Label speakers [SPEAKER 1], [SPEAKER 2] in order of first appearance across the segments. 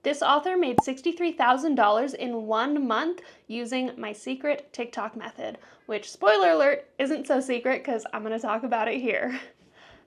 [SPEAKER 1] This author made $63,000 in 1 month using my secret TikTok method, which, spoiler alert, isn't so secret because I'm going to talk about it here.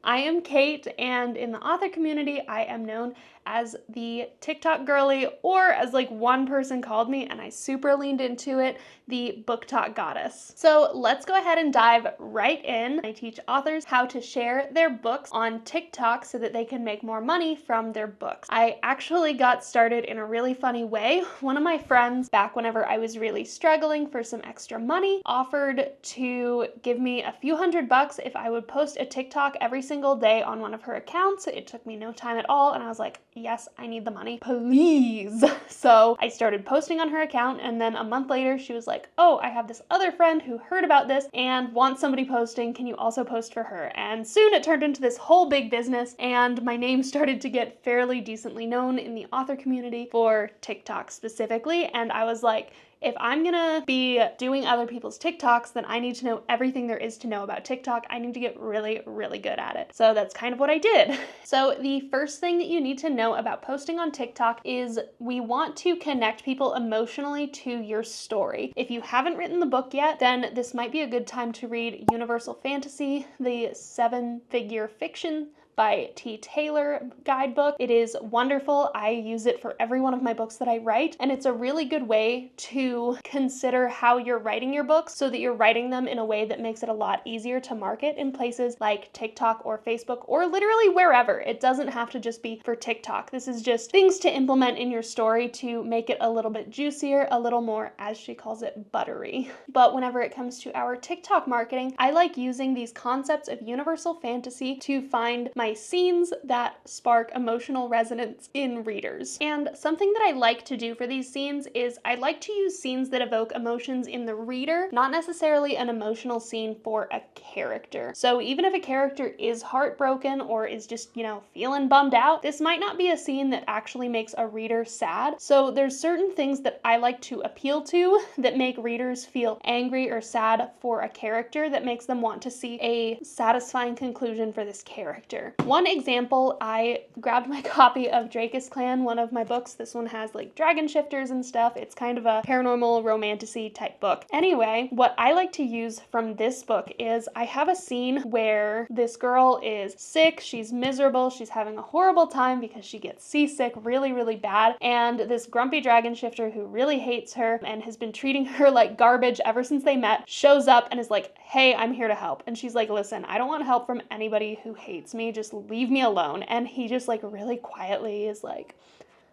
[SPEAKER 1] I am Kate, and in the author community, I am known as the TikTok girly, or as like one person called me, and I super leaned into it, the BookTok goddess. So let's go ahead and dive right in. I teach authors how to share their books on TikTok so that they can make more money from their books. I actually got started in a really funny way. One of my friends, back whenever I was really struggling for some extra money, offered to give me a few $100 if I would post a TikTok every single day on one of her accounts. It took me no time at all, and I was like, yes, I need the money, please. So I started posting on her account, and then a month later she was like, oh, I have this other friend who heard about this and wants somebody posting. Can you also post for her? And soon it turned into this whole big business, and my name started to get fairly decently known in the author community for TikTok specifically. And I was like, if I'm gonna be doing other people's TikToks, then I need to know everything there is to know about TikTok. I need to get really, really good at it. So that's kind of what I did. So the first thing that you need to know about posting on TikTok is we want to connect people emotionally to your story. If you haven't written the book yet, then this might be a good time to read Universal Fantasy, the 7-Figure Fiction by T. Taylor guidebook. It is wonderful. I use it for every one of my books that I write, and it's a really good way to consider how you're writing your books so that you're writing them in a way that makes it a lot easier to market in places like TikTok or Facebook or literally wherever. It doesn't have to just be for TikTok. This is just things to implement in your story to make it a little bit juicier, a little more, as she calls it, buttery. But whenever it comes to our TikTok marketing, I like using these concepts of universal fantasy to find my scenes that spark emotional resonance in readers. And something that I like to do for these scenes is I like to use scenes that evoke emotions in the reader, not necessarily an emotional scene for a character. So even if a character is heartbroken or is just, feeling bummed out, this might not be a scene that actually makes a reader sad. So there's certain things that I like to appeal to that make readers feel angry or sad for a character, that makes them want to see a satisfying conclusion for this character. One example, I grabbed my copy of Drakus Clan, one of my books. This one has like dragon shifters and stuff. It's kind of a paranormal romantasy type book. Anyway, what I like to use from this book is I have a scene where this girl is sick, she's miserable, she's having a horrible time because she gets seasick really, really bad, and this grumpy dragon shifter who really hates her and has been treating her like garbage ever since they met shows up and is like, hey, I'm here to help. And she's like, listen, I don't want help from anybody who hates me, just leave me alone. And he just like really quietly is like,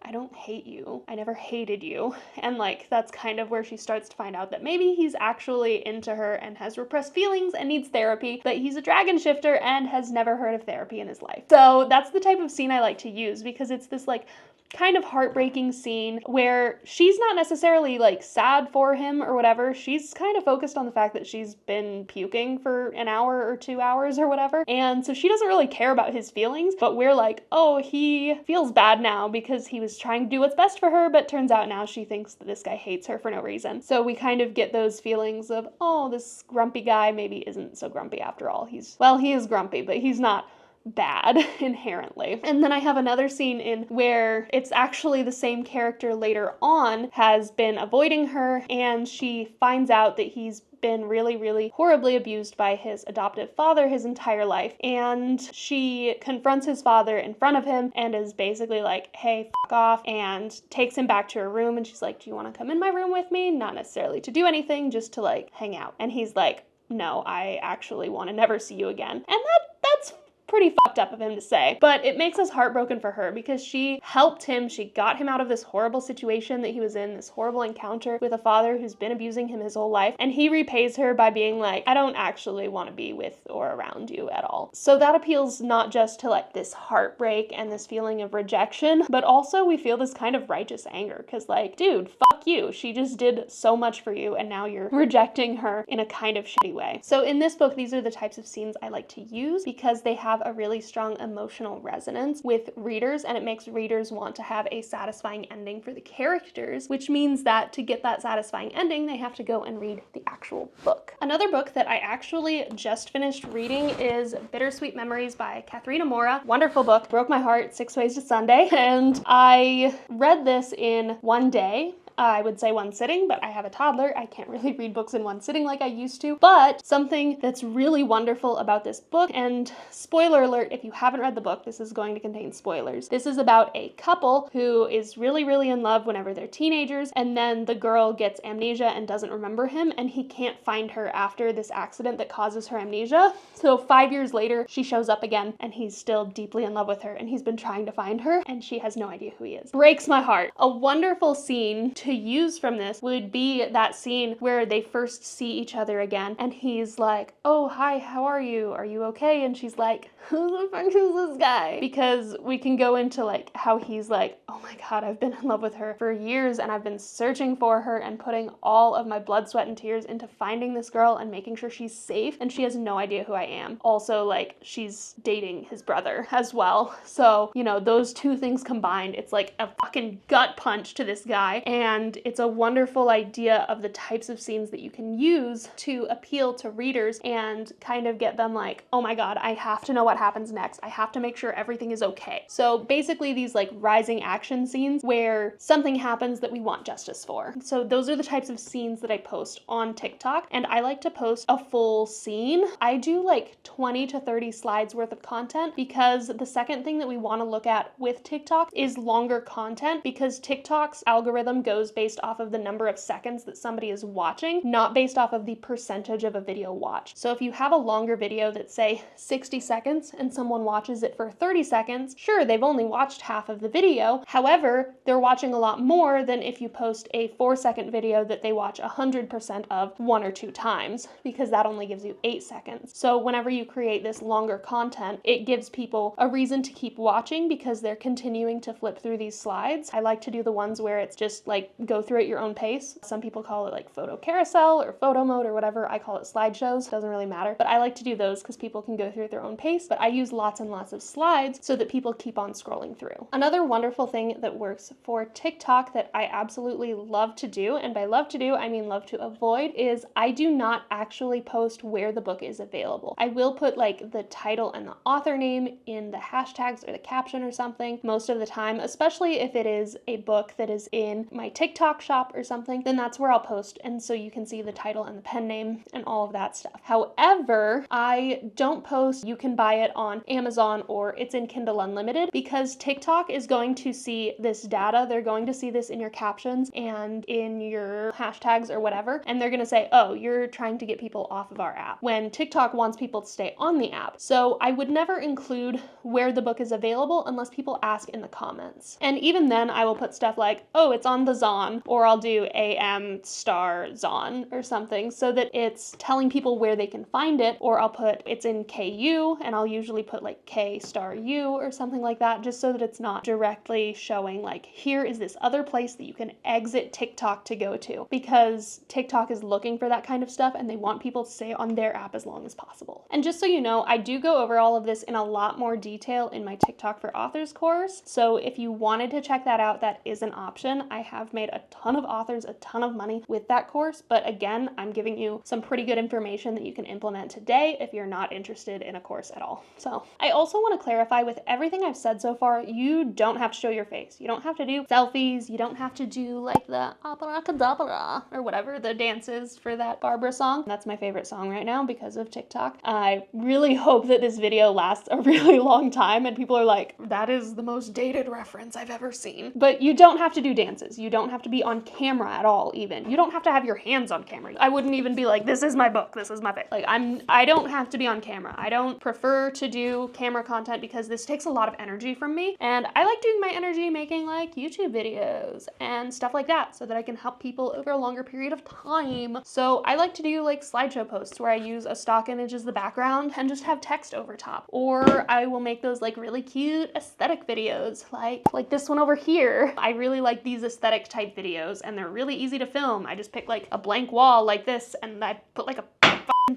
[SPEAKER 1] I don't hate you. I never hated you. And like, that's kind of where she starts to find out that maybe he's actually into her and has repressed feelings and needs therapy, but he's a dragon shifter and has never heard of therapy in his life. So that's the type of scene I like to use, because it's this like kind of heartbreaking scene where she's not necessarily like sad for him or whatever. She's kind of focused on the fact that she's been puking for an hour or 2 hours or whatever. And so she doesn't really care about his feelings, but we're like, oh, he feels bad now because he was trying to do what's best for her, but turns out now she thinks that this guy hates her for no reason. So we kind of get those feelings of, oh, this grumpy guy maybe isn't so grumpy after all. He is grumpy, but he's not bad inherently. And then I have another scene in where it's actually the same character later on has been avoiding her, and she finds out that he's been really, really horribly abused by his adoptive father his entire life. And she confronts his father in front of him and is basically like, hey, fuck off, and takes him back to her room. And she's like, do you want to come in my room with me? Not necessarily to do anything, just to like hang out. And he's like, no, I actually want to never see you again. And that's pretty fucked up of him to say, but it makes us heartbroken for her because she helped him. She got him out of this horrible situation that he was in, this horrible encounter with a father who's been abusing him his whole life, and he repays her by being like, I don't actually want to be with or around you at all. So that appeals not just to like this heartbreak and this feeling of rejection, but also we feel this kind of righteous anger because like, dude, fuck you. She just did so much for you and now you're rejecting her in a kind of shitty way. So in this book, these are the types of scenes I like to use because they have a really strong emotional resonance with readers, and it makes readers want to have a satisfying ending for the characters, which means that to get that satisfying ending, they have to go and read the actual book. Another book that I actually just finished reading is Bittersweet Memories by Katharina Mora. Wonderful book, broke my heart, 6 Ways to Sunday, and I read this in one day. I would say one sitting, but I have a toddler. I can't really read books in one sitting like I used to. But something that's really wonderful about this book, and spoiler alert, if you haven't read the book, this is going to contain spoilers. This is about a couple who is really, really in love whenever they're teenagers, and then the girl gets amnesia and doesn't remember him, and he can't find her after this accident that causes her amnesia. So 5 years later, she shows up again, and he's still deeply in love with her, and he's been trying to find her, and she has no idea who he is. Breaks my heart. A wonderful scene to use from this would be that scene where they first see each other again and he's like, oh, hi, how are you? Are you okay? And she's like, who the fuck is this guy? Because we can go into like how he's like, oh my God, I've been in love with her for years and I've been searching for her and putting all of my blood, sweat, and tears into finding this girl and making sure she's safe, and she has no idea who I am. Also, like, she's dating his brother as well. So, you know, those two things combined, it's like a fucking gut punch to this guy, and it's a wonderful idea of the types of scenes that you can use to appeal to readers and kind of get them like, oh my God, I have to know what happens next. I have to make sure everything is okay. So basically these like rising action scenes where something happens that we want justice for. So those are the types of scenes that I post on TikTok, and I like to post a full scene. I do like 20 to 30 slides worth of content because the second thing that we want to look at with TikTok is longer content, because TikTok's algorithm goes based off of the number of seconds that somebody is watching, not based off of the percentage of a video watched. So if you have a longer video that's say 60 seconds and someone watches it for 30 seconds, sure, they've only watched half of the video. However, they're watching a lot more than if you post a 4-second video that they watch 100% of 1 or 2 times, because that only gives you 8 seconds. So whenever you create this longer content, it gives people a reason to keep watching because they're continuing to flip through these slides. I like to do the ones where it's just like go through at your own pace. Some people call it like photo carousel or photo mode or whatever. I call it slideshows. Doesn't really matter. But I like to do those because people can go through at their own pace. But I use lots and lots of slides so that people keep on scrolling through. Another wonderful thing that works for TikTok that I absolutely love to do, and by love to do, I mean love to avoid, is I do not actually post where the book is available. I will put like the title and the author name in the hashtags or the caption or something most of the time, especially if it is a book that is in my TikTok shop or something, then that's where I'll post, and so you can see the title and the pen name and all of that stuff. However, I don't post you can buy it on Amazon or it's in Kindle Unlimited, because TikTok is going to see this data. They're going to see this in your captions and in your hashtags or whatever, and they're going to say, oh, you're trying to get people off of our app, when TikTok wants people to stay on the app. So I would never include where the book is available unless people ask in the comments. And even then I will put stuff like, oh, it's on the Zon, or I'll do AM star Zon or something so that it's telling people where they can find it, or I'll put it's in KU, and I'll usually put like K star U or something like that, just so that it's not directly showing like, here is this other place that you can exit TikTok to go to, because TikTok is looking for that kind of stuff and they want people to stay on their app as long as possible. And just so you know, I do go over all of this in a lot more detail in my TikTok for Authors course. So if you wanted to check that out, that is an option. I have made a ton of authors a ton of money with that course, but again, I'm giving you some pretty good information that you can implement today if you're not interested in a course at all. So I also want to clarify, with everything I've said so far, you don't have to show your face. You don't have to do selfies. You don't have to do like the abracadabra or whatever the dance is for that Barbara song. That's my favorite song right now because of TikTok. I really hope that this video lasts a really long time and people are like, that is the most dated reference I've ever seen. But you don't have to do dances. You don't have to be on camera at all even. You don't have to have your hands on camera. I wouldn't even be like, this is my book, this is my face. Like I don't have to be on camera. I don't prefer to do camera content because this takes a lot of energy from me, and I like doing my energy making like YouTube videos and stuff like that so that I can help people over a longer period of time. So I like to do like slideshow posts where I use a stock image as the background and just have text over top, or I will make those like really cute aesthetic videos like this one over here. I really like these aesthetic type videos and they're really easy to film. I just pick like a blank wall like this and I put like a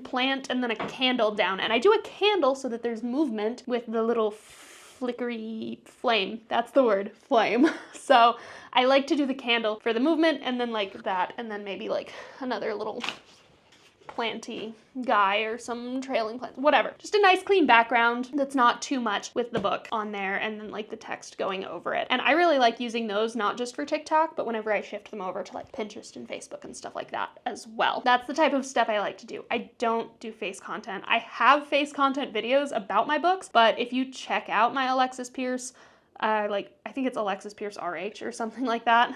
[SPEAKER 1] plant and then a candle down, and I do a candle so that there's movement with the little flickery flame. That's the word, flame. So I like to do the candle for the movement and then like that, and then maybe like another little planty guy or some trailing plant, whatever. Just a nice clean background that's not too much with the book on there, and then like the text going over it. And I really like using those not just for TikTok, but whenever I shift them over to like Pinterest and Facebook and stuff like that as well. That's the type of stuff I like to do. I don't do face content. I have face content videos about my books, but if you check out my Alexis Pierce, I think it's Alexis Pierce RH or something like that.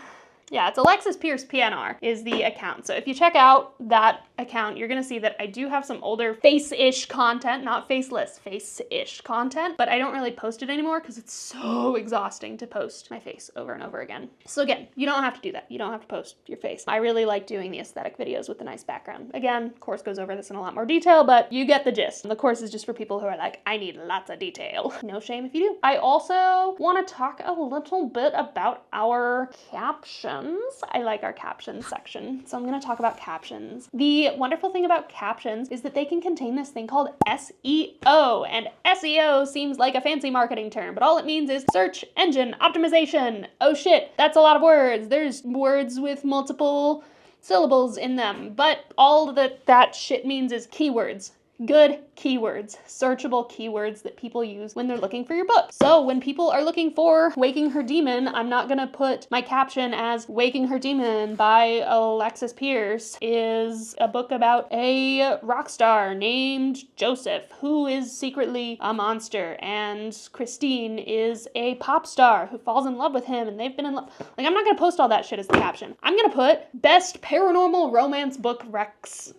[SPEAKER 1] Yeah, it's Alexis Pierce PNR is the account. So if you check out that account, you're gonna see that I do have some older face-ish content, not faceless, face-ish content, but I don't really post it anymore because it's so exhausting to post my face over and over again. So again, you don't have to do that. You don't have to post your face. I really like doing the aesthetic videos with a nice background. Again, course goes over this in a lot more detail, but you get the gist. The course is just for people who are like, I need lots of detail. No shame if you do. I also want to talk a little bit about our captions. I like our captions section, so I'm going to talk about captions. The wonderful thing about captions is that they can contain this thing called SEO, and SEO seems like a fancy marketing term, but all it means is search engine optimization. Oh shit, that's a lot of words. There's words with multiple syllables in them, but all that shit means is keywords. Good keywords, searchable keywords that people use when they're looking for your book. So when people are looking for Waking Her Demon, I'm not gonna put my caption as Waking Her Demon by Alexis Pierce is a book about a rock star named Joseph who is secretly a monster, and Christine is a pop star who falls in love with him and they've been in love. Like, I'm not gonna post all that shit as the caption. I'm gonna put best paranormal romance book recs,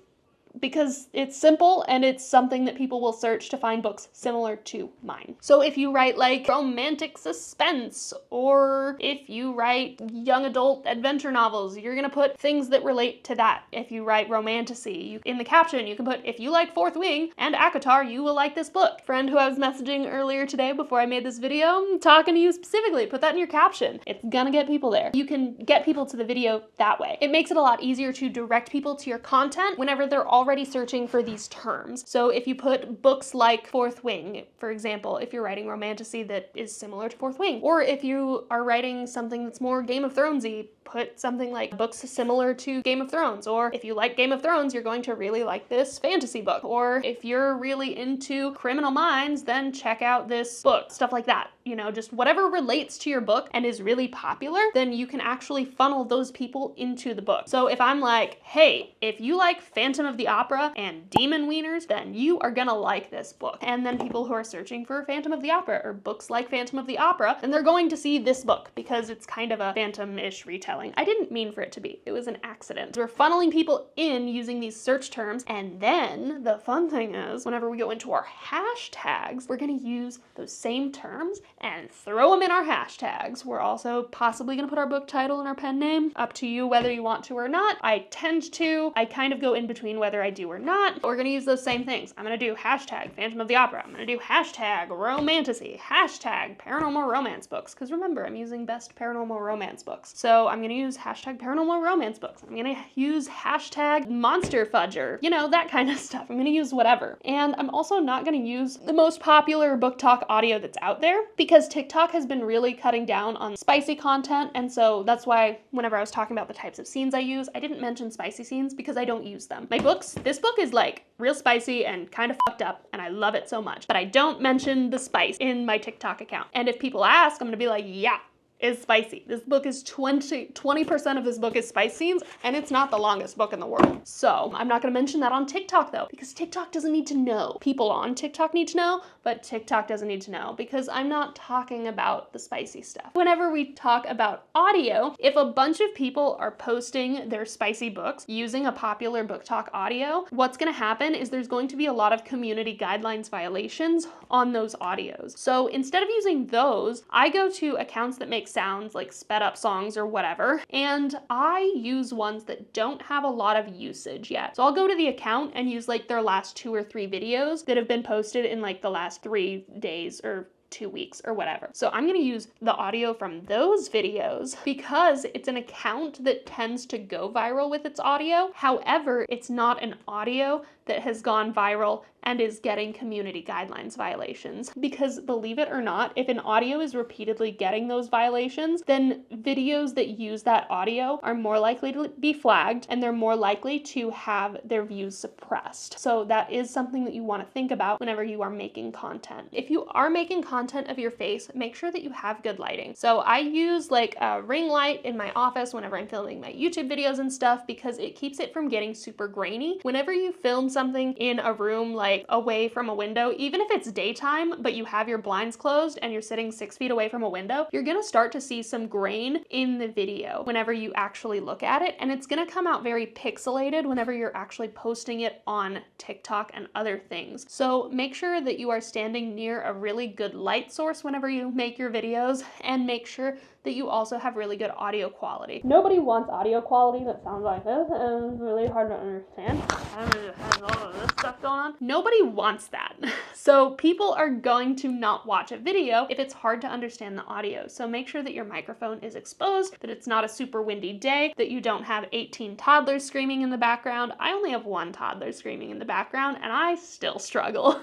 [SPEAKER 1] because it's simple and it's something that people will search to find books similar to mine. So if you write like romantic suspense, or if you write young adult adventure novels, you're gonna put things that relate to that. If you write romantasy, in the caption you can put, if you like Fourth Wing and ACOTAR, you will like this book. Friend who I was messaging earlier today before I made this video, I'm talking to you specifically, put that in your caption. It's gonna get people there. You can get people to the video that way. It makes it a lot easier to direct people to your content whenever they're already searching for these terms. So if you put books like Fourth Wing, for example, if you're writing romantasy that is similar to Fourth Wing, or if you are writing something that's more Game of Thronesy, put something like books similar to Game of Thrones. Or if you like Game of Thrones, you're going to really like this fantasy book. Or if you're really into Criminal Minds, then check out this book. Stuff like that. You know, just whatever relates to your book and is really popular, then you can actually funnel those people into the book. So if I'm like, hey, if you like Phantom of the Opera and Demon Wieners, then you are gonna like this book. And then people who are searching for Phantom of the Opera or books like Phantom of the Opera, then they're going to see this book because it's kind of a phantom-ish retelling. I didn't mean for it to be. It was an accident. We're funneling people in using these search terms, and then the fun thing is, whenever we go into our hashtags, we're gonna use those same terms and throw them in our hashtags. We're also possibly gonna put our book title and our pen name, up to you whether you want to or not. I tend to. I kind of go in between whether I do or not. We're gonna use those same things. I'm gonna do hashtag Phantom of the Opera. I'm gonna do hashtag romantasy, hashtag paranormal romance books, because remember, I'm using best paranormal romance books. So I'm gonna use hashtag paranormal romance books. I'm gonna use hashtag monster fudger, you know, that kind of stuff. I'm gonna use whatever. And I'm also not gonna use the most popular BookTok audio that's out there, because TikTok has been really cutting down on spicy content, and so that's why whenever I was talking about the types of scenes I use, I didn't mention spicy scenes because I don't use them. My books, this book is like real spicy and kind of fucked up, and I love it so much, but I don't mention the spice in my TikTok account. And if people ask, I'm gonna be like, yeah, is spicy. This book is 20% of this book is spice scenes, and it's not the longest book in the world. So I'm not gonna mention that on TikTok though, because TikTok doesn't need to know. People on TikTok need to know, but TikTok doesn't need to know because I'm not talking about the spicy stuff. Whenever we talk about audio, if a bunch of people are posting their spicy books using a popular BookTok audio, what's gonna happen is there's going to be a lot of community guidelines violations on those audios. So instead of using those, I go to accounts that make sounds like sped up songs or whatever, and I use ones that don't have a lot of usage yet. So I'll go to the account and use like their last 2 or 3 videos that have been posted in like the last 3 days or 2 weeks or whatever. So I'm going to use the audio from those videos because it's an account that tends to go viral with its audio. However, it's not an audio that has gone viral and is getting community guidelines violations. Because believe it or not, if an audio is repeatedly getting those violations, then videos that use that audio are more likely to be flagged and they're more likely to have their views suppressed. So that is something that you want to think about whenever you are making content. If you are making content of your face, make sure that you have good lighting. So I use like a ring light in my office whenever I'm filming my YouTube videos and stuff because it keeps it from getting super grainy. Whenever you film something in a room like away from a window, even if it's daytime, but you have your blinds closed and you're sitting 6 feet away from a window, you're gonna start to see some grain in the video whenever you actually look at it, and it's gonna come out very pixelated whenever you're actually posting it on TikTok and other things. So make sure that you are standing near a really good light source whenever you make your videos, and make sure that you also have really good audio quality. Nobody wants audio quality that sounds like this and it's really hard to understand. It has all of this stuff going on. Nobody wants that. So people are going to not watch a video if it's hard to understand the audio. So make sure that your microphone is exposed, that it's not a super windy day, that you don't have 18 toddlers screaming in the background. I only have one toddler screaming in the background and I still struggle.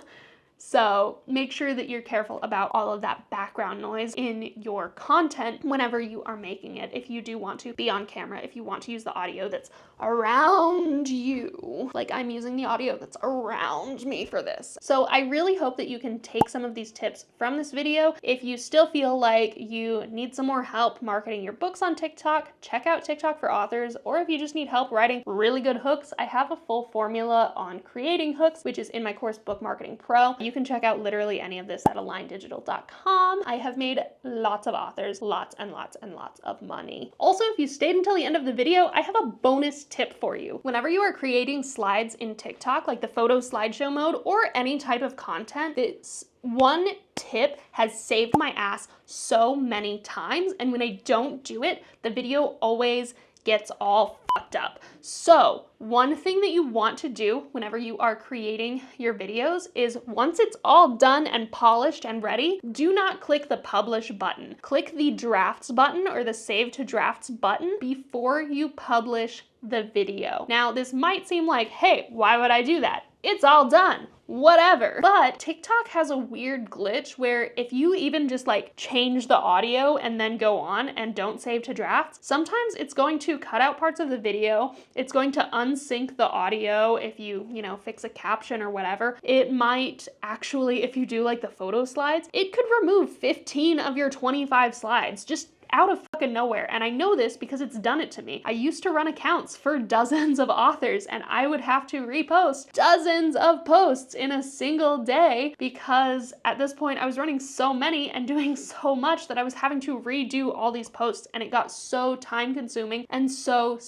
[SPEAKER 1] So make sure that you're careful about all of that background noise in your content whenever you are making it. If you do want to be on camera, if you want to use the audio that's around you, like I'm using the audio that's around me for this. So I really hope that you can take some of these tips from this video. If you still feel like you need some more help marketing your books on TikTok, check out TikTok for Authors, or if you just need help writing really good hooks, I have a full formula on creating hooks, which is in my course Book Marketing Pro. You can check out literally any of this at aligndigital.com. I have made lots of authors lots and lots and lots of money. Also, if you stayed until the end of the video, I have a bonus tip for you. Whenever you are creating slides in TikTok, like the photo slideshow mode or any type of content, this one tip has saved my ass so many times, and when I don't do it, the video always gets all fucked up. So one thing that you want to do whenever you are creating your videos is once it's all done and polished and ready, do not click the publish button. Click the drafts button or the save to drafts button before you publish the video. Now, this might seem like, hey, why would I do that? It's all done. Whatever. But TikTok has a weird glitch where if you even just like change the audio and then go on and don't save to drafts, sometimes it's going to cut out parts of the video. It's going to unsync the audio if you fix a caption or whatever. It might actually, if you do like the photo slides, it could remove 15 of your 25 slides just out of fucking nowhere. And I know this because it's done it to me. I used to run accounts for dozens of authors and I would have to repost dozens of posts in a single day because at this point I was running so many and doing so much that I was having to redo all these posts, and it got so time consuming and so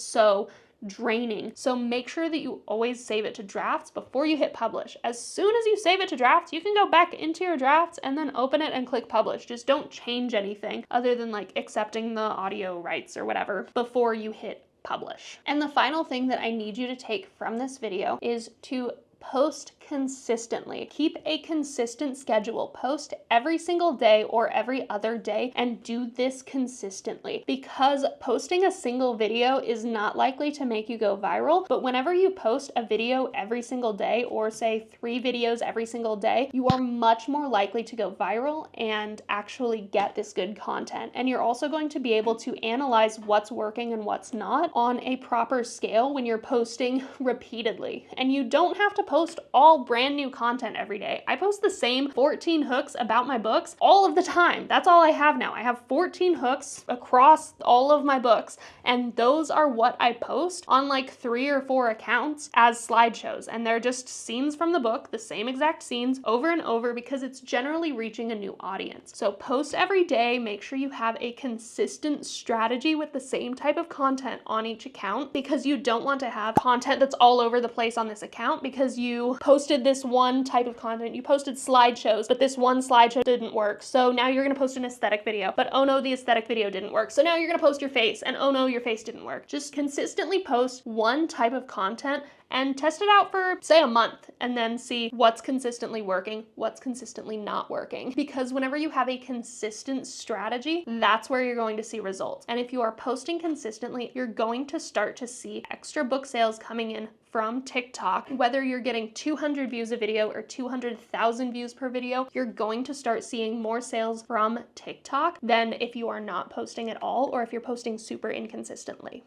[SPEAKER 1] draining. So make sure that you always save it to drafts before you hit publish. As soon as you save it to drafts, you can go back into your drafts and then open it and click publish. Just don't change anything other than like accepting the audio rights or whatever before you hit publish. And the final thing that I need you to take from this video is to post consistently. Keep a consistent schedule. Post every single day or every other day and do this consistently, because posting a single video is not likely to make you go viral. But whenever you post a video every single day, or say 3 videos every single day, you are much more likely to go viral and actually get this good content. And you're also going to be able to analyze what's working and what's not on a proper scale when you're posting repeatedly. And you don't have to post all brand new content every day. I post the same 14 hooks about my books all of the time. That's all I have now. I have 14 hooks across all of my books, and those are what I post on like 3 or 4 accounts as slideshows, and they're just scenes from the book, the same exact scenes over and over, because it's generally reaching a new audience. So post every day, make sure you have a consistent strategy with the same type of content on each account, because you don't want to have content that's all over the place on this account, because you posted this one type of content, you posted slideshows, but this one slideshow didn't work, so now you're gonna post an aesthetic video, but oh no, the aesthetic video didn't work, so now you're gonna post your face, and oh no, your face didn't work. Just consistently post one type of content and test it out for, say, a month, and then see what's consistently working, what's consistently not working. Because whenever you have a consistent strategy, that's where you're going to see results. And if you are posting consistently, you're going to start to see extra book sales coming in from TikTok. Whether you're getting 200 views a video or 200,000 views per video, you're going to start seeing more sales from TikTok than if you are not posting at all or if you're posting super inconsistently.